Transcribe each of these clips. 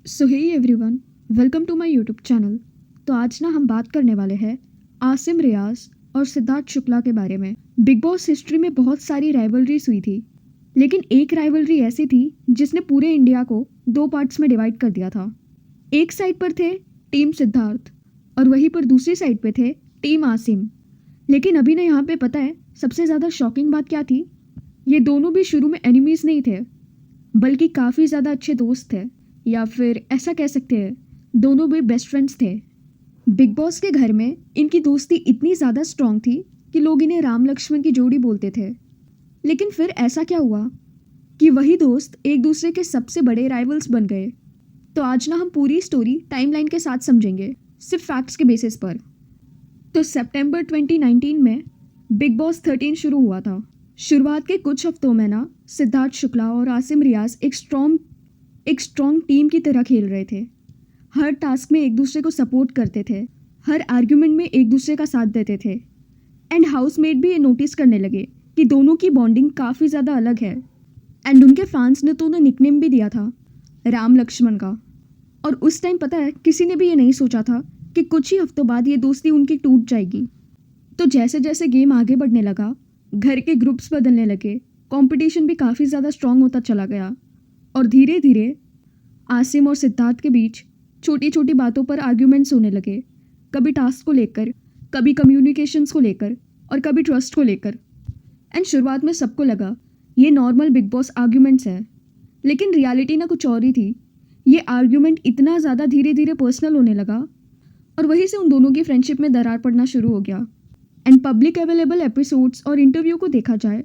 So hey everyone, welcome to my YouTube channel. तो आज ना हम बात करने वाले हैं आसिम रियाज और सिद्धार्थ शुक्ला के बारे में। बिग बॉस हिस्ट्री में बहुत सारी राइवलरीज हुई थी, लेकिन एक राइवलरी ऐसी थी जिसने पूरे इंडिया को दो पार्ट्स में डिवाइड कर दिया था। एक साइड पर थे टीम सिद्धार्थ और वहीं पर दूसरी साइड पे थे टीम आसिम। लेकिन अभी ना यहाँ पे पता है सबसे ज़्यादा शॉकिंग बात क्या थी? ये दोनों भी शुरू में एनिमीज़ नहीं थे, बल्कि काफ़ी ज़्यादा अच्छे दोस्त थे, या फिर ऐसा कह सकते हैं दोनों भी बेस्ट फ्रेंड्स थे। बिग बॉस के घर में इनकी दोस्ती इतनी ज़्यादा स्ट्रांग थी कि लोग इन्हें राम लक्ष्मण की जोड़ी बोलते थे। लेकिन फिर ऐसा क्या हुआ कि वही दोस्त एक दूसरे के सबसे बड़े राइवल्स बन गए। तो आज ना हम पूरी स्टोरी टाइमलाइन के साथ समझेंगे, सिर्फ फैक्ट्स के बेसिस पर। तो सितंबर 2019 में बिग बॉस 13 शुरू हुआ था। शुरुआत के कुछ हफ्तों में ना सिद्धार्थ शुक्ला और आसिम रियाज एक स्ट्रॉन्ग टीम की तरह खेल रहे थे। हर टास्क में एक दूसरे को सपोर्ट करते थे, हर आर्ग्यूमेंट में एक दूसरे का साथ देते थे। एंड हाउसमेट भी ये नोटिस करने लगे कि दोनों की बॉन्डिंग काफ़ी ज़्यादा अलग है। एंड उनके फैंस ने तो उन्हें निकनेम भी दिया था, राम लक्ष्मण का। और उस टाइम पता है किसी ने भी ये नहीं सोचा था कि कुछ ही हफ्तों बाद ये दोस्ती उनकी टूट जाएगी। तो जैसे जैसे गेम आगे बढ़ने लगा, घर के ग्रुप्स बदलने लगे, कंपटीशन भी काफ़ी ज़्यादा स्ट्रांग होता चला गया। और धीरे धीरे आसिम और सिद्धार्थ के बीच छोटी छोटी बातों पर आर्ग्यूमेंट्स होने लगे, कभी टास्क को लेकर, कभी कम्युनिकेशंस को लेकर और कभी ट्रस्ट को लेकर। एंड शुरुआत में सबको लगा ये नॉर्मल बिग बॉस आर्ग्यूमेंट्स है, लेकिन रियलिटी ना कुछ और ही थी। ये आर्ग्यूमेंट इतना ज़्यादा धीरे धीरे पर्सनल होने लगा और वहीं से उन दोनों की फ्रेंडशिप में दरार पड़ना शुरू हो गया। एंड पब्लिक अवेलेबल एपिसोड्स और इंटरव्यू को देखा जाए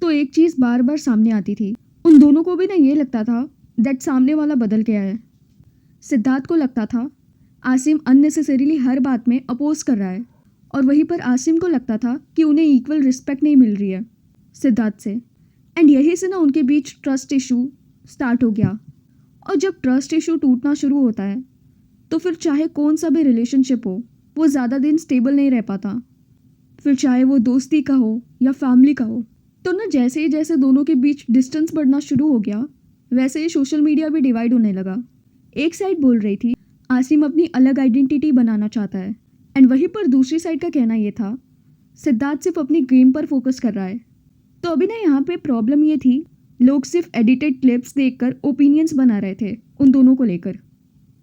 तो एक चीज़ बार बार सामने आती थी, उन दोनों को भी ना ये लगता था दैट सामने वाला बदल गया है। सिद्धार्थ को लगता था आसिम अननेसेसरीली हर बात में अपोज कर रहा है, और वहीं पर आसिम को लगता था कि उन्हें इक्वल रिस्पेक्ट नहीं मिल रही है सिद्धार्थ से। एंड यही से ना उनके बीच ट्रस्ट इशू स्टार्ट हो गया। और जब ट्रस्ट इशू टूटना शुरू होता है तो फिर चाहे कौन सा भी रिलेशनशिप हो, वो ज़्यादा दिन स्टेबल नहीं रह पाता, फिर चाहे वो दोस्ती का हो या फैमिली का हो। तो ना जैसे ही जैसे दोनों के बीच डिस्टेंस बढ़ना शुरू हो गया, वैसे ही सोशल मीडिया भी डिवाइड होने लगा। एक साइड बोल रही थी आसिम अपनी अलग आइडेंटिटी बनाना चाहता है, एंड वहीं पर दूसरी साइड का कहना ये था सिद्धार्थ सिर्फ अपनी गेम पर फोकस कर रहा है। तो अभी ना यहाँ पे प्रॉब्लम ये थी, लोग सिर्फ एडिटेड क्लिप्स देखकर ओपिनियंस बना रहे थे उन दोनों को लेकर।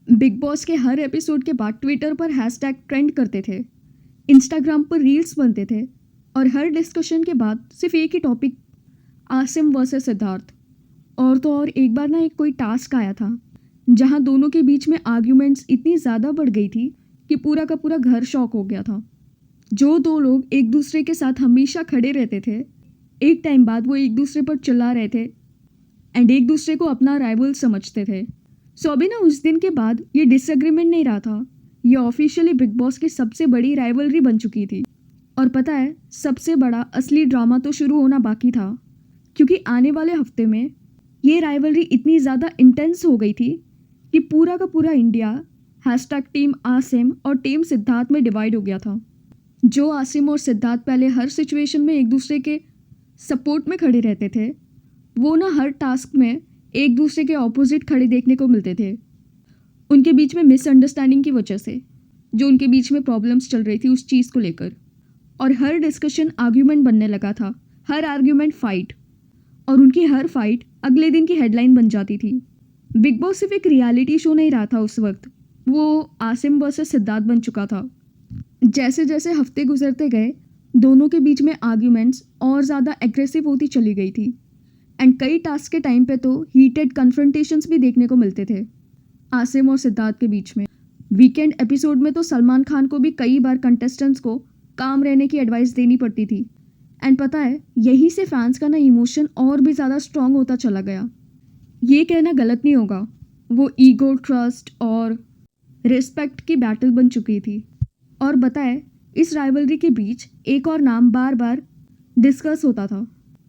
बिग बॉस के हर एपिसोड के बाद ट्विटर पर हैशटैग ट्रेंड करते थे, इंस्टाग्राम पर रील्स बनते थे, और हर डिस्कशन के बाद सिर्फ एक ही टॉपिक, आसिम वर्सेस सिद्धार्थ। और तो और एक बार ना एक कोई टास्क आया था जहां दोनों के बीच में आर्ग्यूमेंट्स इतनी ज़्यादा बढ़ गई थी कि पूरा का पूरा घर शॉक हो गया था। जो दो लोग एक दूसरे के साथ हमेशा खड़े रहते थे, एक टाइम बाद वो एक दूसरे पर चिल्ला रहे थे एंड एक दूसरे को अपना राइवल समझते थे। सो अभी ना उस दिन के बाद ये डिसएग्रीमेंट नहीं रहा था, ये ऑफिशियली बिग बॉस की सबसे बड़ी राइवलरी बन चुकी थी। और पता है सबसे बड़ा असली ड्रामा तो शुरू होना बाकी था, क्योंकि आने वाले हफ्ते में ये राइवलरी इतनी ज़्यादा इंटेंस हो गई थी कि पूरा का पूरा इंडिया हैशटैग टीम आसिम और टीम सिद्धार्थ में डिवाइड हो गया था। जो आसिम और सिद्धार्थ पहले हर सिचुएशन में एक दूसरे के सपोर्ट में खड़े रहते थे, वो ना हर टास्क में एक दूसरे के ऑपोजिट खड़े देखने को मिलते थे। उनके बीच में मिसअंडरस्टैंडिंग की वजह से जो उनके बीच में प्रॉब्लम्स चल रही थी उस चीज़ को लेकर, और हर डिस्कशन आर्ग्यूमेंट बनने लगा था, हर आर्ग्यूमेंट फाइट, और उनकी हर फाइट अगले दिन की हेडलाइन बन जाती थी। बिग बॉस सिर्फ एक रियलिटी शो नहीं रहा था उस वक्त, वो आसिम वर्सेस सिद्धार्थ बन चुका था। जैसे जैसे हफ्ते गुजरते गए, दोनों के बीच में आर्ग्यूमेंट्स और ज़्यादा एग्रेसिव होती चली गई थी। एंड कई टास्क के टाइम पे तो हीटेड कन्फ्रंटेशंस भी देखने को मिलते थे आसिम और सिद्धार्थ के बीच में। वीकेंड एपिसोड में तो सलमान खान को भी कई बार कंटेस्टेंट्स को काम रहने की एडवाइस देनी पड़ती थी। एंड पता है यहीं से फैंस का ना इमोशन और भी ज़्यादा स्ट्रॉन्ग होता चला गया। ये कहना गलत नहीं होगा, वो ईगो, ट्रस्ट और रिस्पेक्ट की बैटल बन चुकी थी। और बताए इस राइवलरी के बीच एक और नाम बार बार डिस्कस होता था,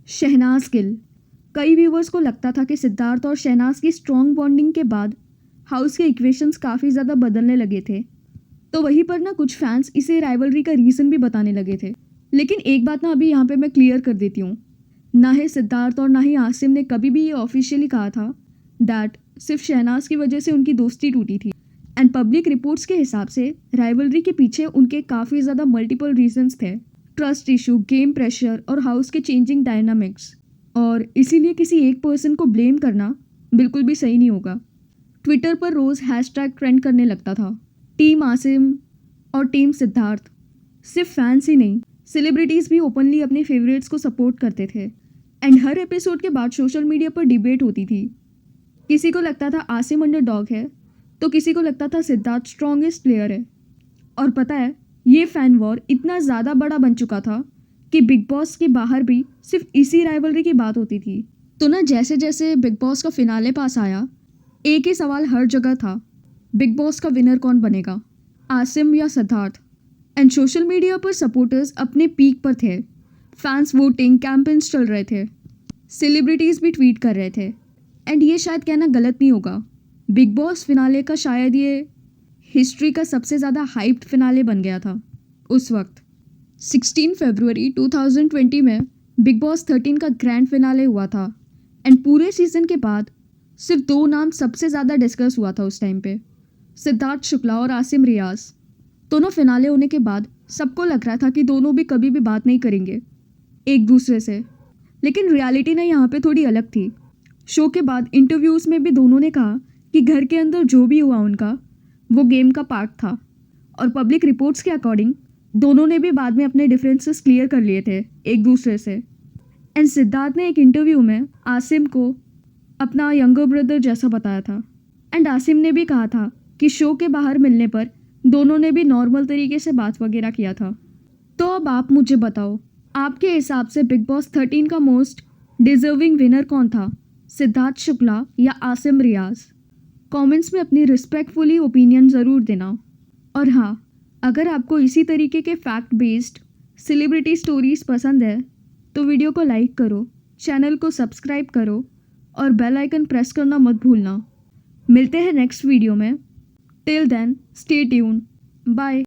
शहनाज गिल। कई व्यूवर्स को लगता था कि सिद्धार्थ और शहनाज की स्ट्रॉन्ग बॉन्डिंग के बाद हाउस के इक्वेशंस काफ़ी ज़्यादा बदलने लगे थे। तो वहीं पर ना कुछ फैंस इसे राइवलरी का रीज़न भी बताने लगे थे। लेकिन एक बात ना अभी यहाँ पे मैं क्लियर कर देती हूँ, ना ही सिद्धार्थ और ना ही आसिम ने कभी भी ये ऑफिशियली कहा था दैट सिर्फ शहनाज की वजह से उनकी दोस्ती टूटी थी। एंड पब्लिक रिपोर्ट्स के हिसाब से राइवलरी के पीछे उनके काफ़ी ज़्यादा मल्टीपल रीजंस थे। ट्रस्ट इशू, गेम प्रेशर और हाउस के चेंजिंग डायनामिक्स। और इसीलिए किसी एक पर्सन को ब्लेम करना बिल्कुल भी सही नहीं होगा। ट्विटर पर रोज़ हैशटैग ट्रेंड करने लगता था, टीम आसिम और टीम सिद्धार्थ। सिर्फ फैंस ही नहीं, सेलिब्रिटीज़ भी ओपनली अपने फेवरेट्स को सपोर्ट करते थे। एंड हर एपिसोड के बाद सोशल मीडिया पर डिबेट होती थी। किसी को लगता था आसिम अंडरडॉग है, तो किसी को लगता था सिद्धार्थ स्ट्रॉन्गेस्ट प्लेयर है। और पता है, ये फैन वॉर इतना ज़्यादा बड़ा बन चुका था कि बिग बॉस के बाहर भी सिर्फ इसी राइवलरी की बात होती थी। तो ना जैसे जैसे बिग बॉस का फिनाले पास आया, एक ही सवाल हर जगह था, बिग बॉस का विनर कौन बनेगा, आसिम या सिद्धार्थ। एंड सोशल मीडिया पर सपोर्टर्स अपने पीक पर थे। फैंस वोटिंग कैंपेन्स चल रहे थे, सेलिब्रिटीज़ भी ट्वीट कर रहे थे। एंड ये शायद कहना गलत नहीं होगा, बिग बॉस फिनाले का शायद ये हिस्ट्री का सबसे ज़्यादा हाइप्ड फिनाले बन गया था उस वक्त। 16 फरवरी 2020 में बिग बॉस 13 का ग्रैंड फिनाले हुआ था। एंड पूरे सीज़न के बाद सिर्फ 2 नाम सबसे ज़्यादा डिस्कस हुआ था उस टाइम पे, सिद्धार्थ शुक्ला और आसिम रियाज। दोनों फिनाले होने के बाद सबको लग रहा था कि दोनों भी कभी भी बात नहीं करेंगे एक दूसरे से। लेकिन रियलिटी ने यहाँ पे थोड़ी अलग थी। शो के बाद इंटरव्यूज़ में भी दोनों ने कहा कि घर के अंदर जो भी हुआ उनका, वो गेम का पार्ट था। और पब्लिक रिपोर्ट्स के अकॉर्डिंग दोनों ने भी बाद में अपने डिफरेंसेस क्लियर कर लिए थे एक दूसरे से। एंड सिद्धार्थ ने एक इंटरव्यू में आसिम को अपना यंगर ब्रदर जैसा बताया था। एंड आसिम ने भी कहा था कि शो के बाहर मिलने पर दोनों ने भी नॉर्मल तरीके से बात वगैरह किया था। तो अब आप मुझे बताओ, आपके हिसाब से बिग बॉस 13 का मोस्ट डिजर्विंग विनर कौन था, सिद्धार्थ शुक्ला या आसिम रियाज? कमेंट्स में अपनी रिस्पेक्टफुली ओपिनियन ज़रूर देना। और हाँ, अगर आपको इसी तरीके के फैक्ट बेस्ड सेलिब्रिटी स्टोरीज़ पसंद है तो वीडियो को लाइक करो, चैनल को सब्सक्राइब करो और बेल आइकन प्रेस करना मत भूलना। मिलते हैं नेक्स्ट वीडियो में। Till then stay tune, bye.